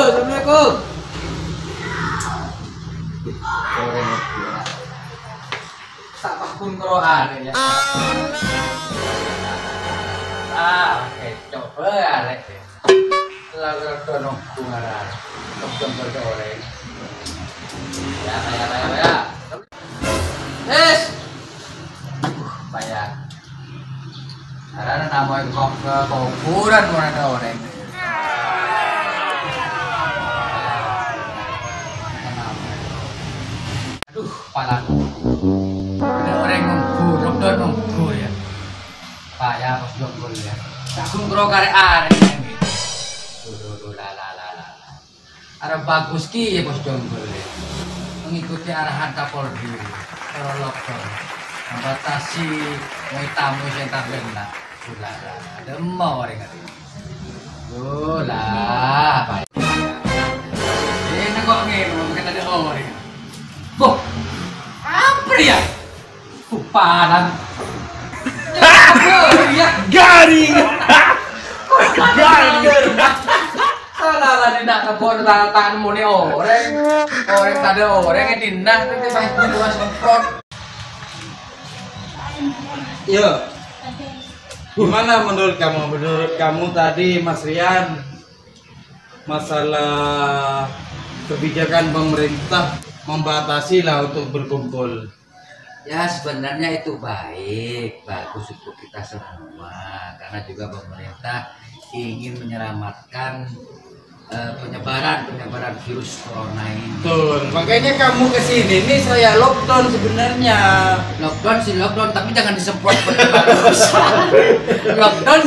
Assalamualaikum. Tak pun Quran ya. Oke, coba arek. Lalu dono bungaran. Tok berdoreng. Ya. Tes. Bayar. Karena nama kok ke kuburan mana orang. Aduh, palaku. Ada orang ngubur, lockdown ngubur ya. Payah bos jonggol ya. Aku ngro karek arek gitu. Duh, la. Ada bagus ki ya bos jonggol ya. Mengikuti arahan Kapolri. Kalau lockdown, membatasi mau tamu yang tak benar. Sudah, ada mau orang ngerti. Lah, baik. Ini kok ngomong kata ada orang. Boh, apa ya? Panas. Ya, garing. Salah tidak kebon tanganmu nih orang tadi orang yang tindak itu saya buat semprot. Yo, gimana menurut kamu? Menurut kamu tadi Mas Rian masalah kebijakan pemerintah membatasi lah untuk berkumpul. Ya sebenarnya itu bagus untuk kita semua karena juga pemerintah ingin menyelamatkan penyebaran virus corona ini. Betul, makanya kamu kesini nih saya lockdown sebenarnya. Lockdown tapi jangan disemprot bagus. Lockdown.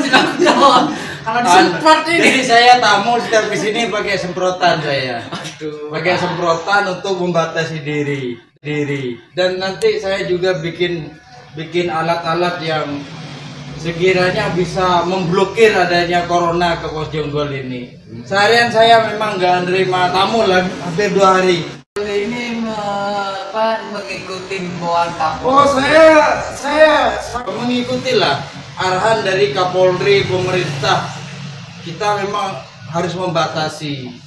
Kalau disemprot ini saya tamu setiap kesini pakai semprotan saya. Aduh. Pakai semprotan untuk membatasi diri. Dan nanti saya juga bikin alat-alat yang sekiranya bisa memblokir adanya corona ke Pos Jonggol ini. Seharian saya memang nggak nerima tamu lah, hampir 2 hari. Ini mengikuti himbauan Kapolri. Oh saya mengikuti lah arahan dari Kapolri pemerintah. Kita memang harus membatasi.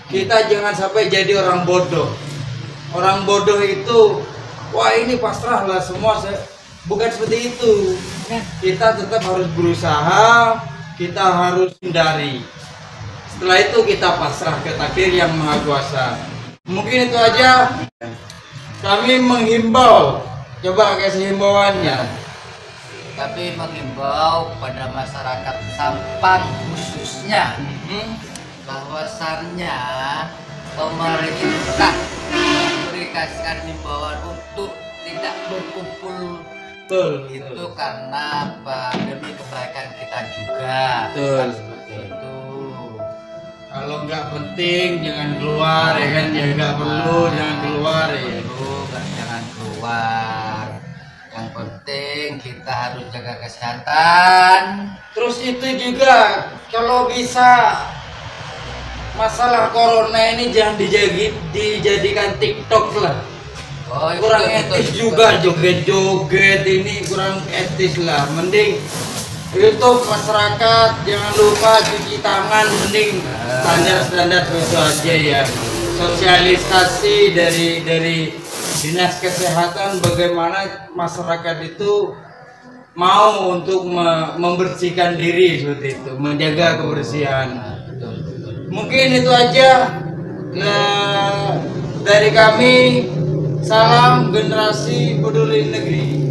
Kita jangan sampai jadi orang bodoh. Orang bodoh itu, wah ini pasrah lah semua. Bukan seperti itu. Kita tetap harus berusaha, kita harus hindari. Setelah itu kita pasrah ke takdir yang maha kuasa. Mungkin itu aja. Kami menghimbau, coba kasih himbauannya. Tapi mengimbau pada masyarakat Sampang khususnya bahwasannya pemerintah memberikan himbauan untuk tidak berkumpul. Betul. Itu karena apa? Demi kebaikan kita juga. Betul. Seperti itu. Kalau nggak penting jangan keluar ya kan, ya nggak perlu jangan keluar ya. Jangan keluar. Yang penting kita harus jaga kesehatan. Terus itu juga kalau bisa masalah corona ini jangan dijadikan TikTok lah. Oh, kurang etis juga joget-joget ini kurang etis lah. Mending YouTube masyarakat jangan lupa cuci tangan, mending standar itu aja ya. Sosialisasi dari dinas kesehatan bagaimana masyarakat itu mau untuk membersihkan diri seperti itu, menjaga kebersihan. Mungkin itu aja dari kami. Salam generasi peduli negeri.